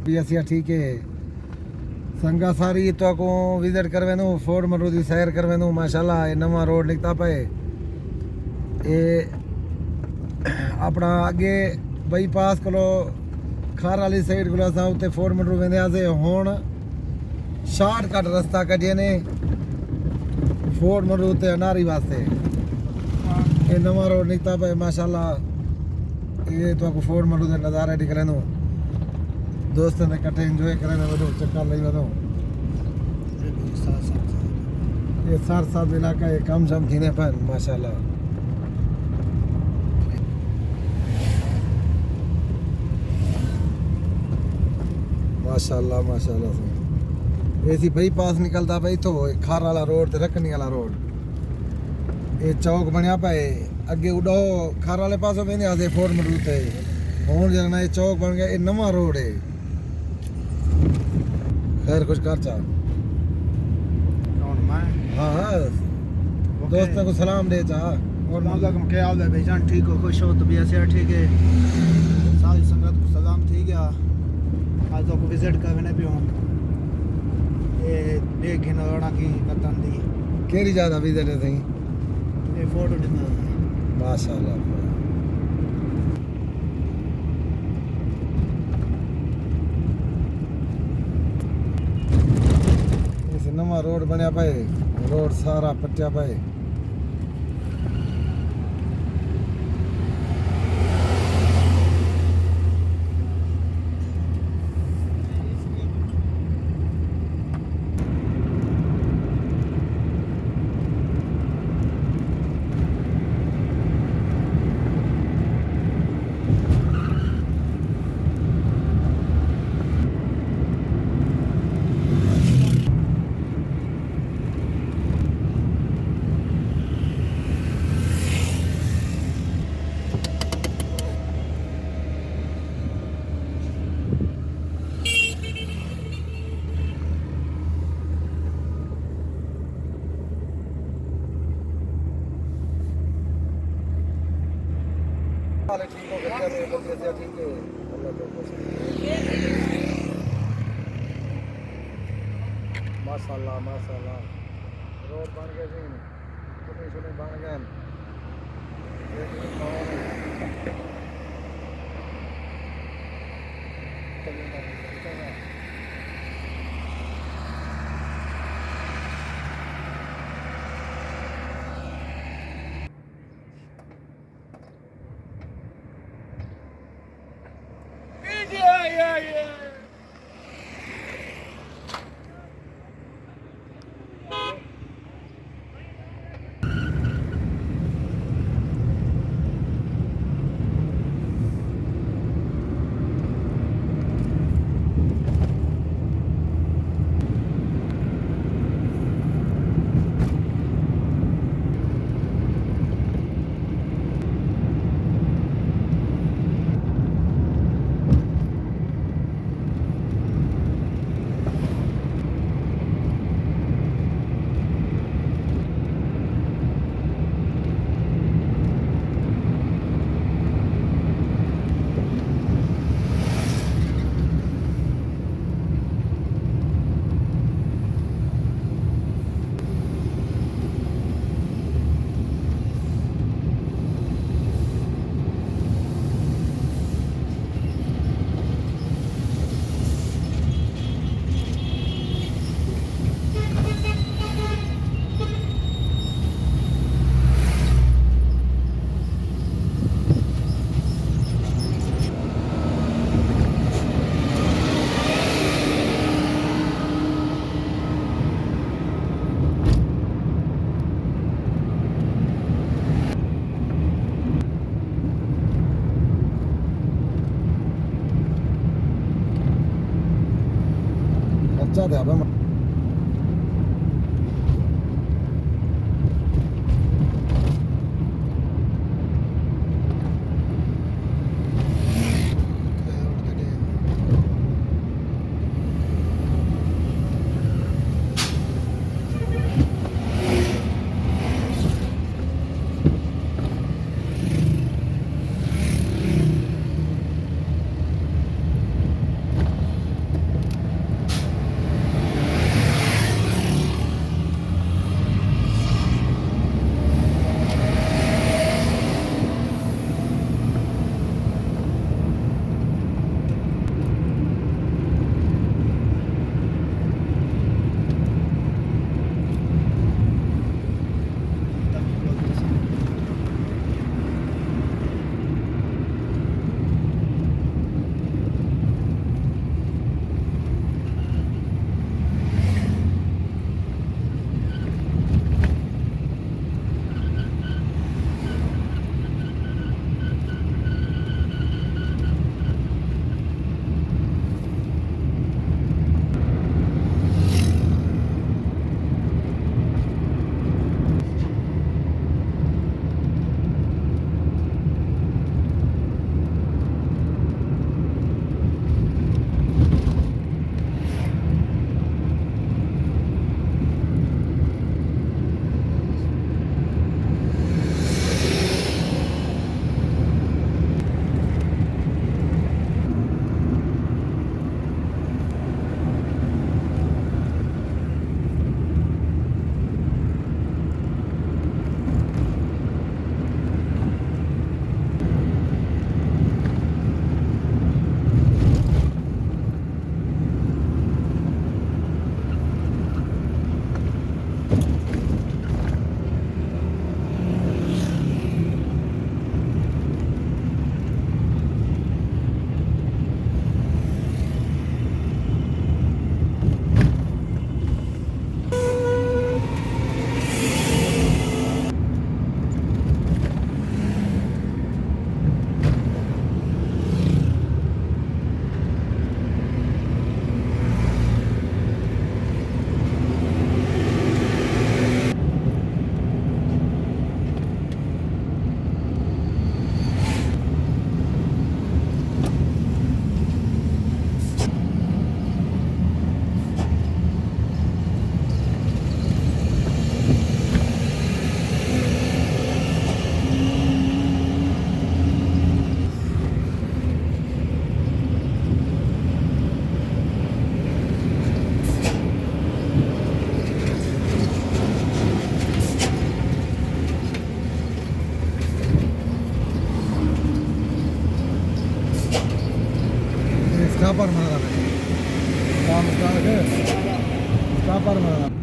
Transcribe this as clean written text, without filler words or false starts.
भी असिया ठीक है संगा सारी तो को विजिट करवे नु फोर्ट मरू दी सैर करवे नु माशाल्लाह ये नवा रोड निकता पे ये अपना आगे बाईपास को खार वाली साइड को असां उते फोर्ट मरू वेंदे आसे हुण शॉर्टकट रास्ता कढिए ने फोर्ट मरू ते अनारी वास्ते ये नवा रोड निकता पे माशाल्लाह ये तो को फोर्ट मरू दे नज़ारे दिखले नु दोस्तों ने कटे एंजॉय करे ने वडो चक्कर लई वदो ये साथ इलाका ये काम जम थीने पर माशाल्लाह माशाल्लाह माशाल्लाह ऐसी भाई पास निकलता भाई तो खार वाला रोड ते रखनी वाला रोड ये चौक बनया पाए अगे उडो खार वाले पासों वेंदे आसे फोर्ट मरू ते हुण जना ये चौक बन गया ये नवा रोड है खैर कुछ कर चा हाँ दोस्तों को सलाम दे चा और मालूम क्या हाल है भाईजान ठीक हो खुश हो तबीयत से ठीक है सारी संगत को सलाम थी गया आज तो विजिट करने पे हूं ये देख ना की कतन दी केरी ज्यादा विजिट है ये फोटो दिखा माशाल्लाह नवा रोड बनया पाए रोड सारा पट्टिया पाए ठीक हो गया ठीक है माशाल्लाह माशाल्लाह रोड बन गए जी छोटे बन गए अच्छा था अब ஸ்டாப்பர் மாதிரி தான் ஸ்டாப்பர் மாதிரி தான்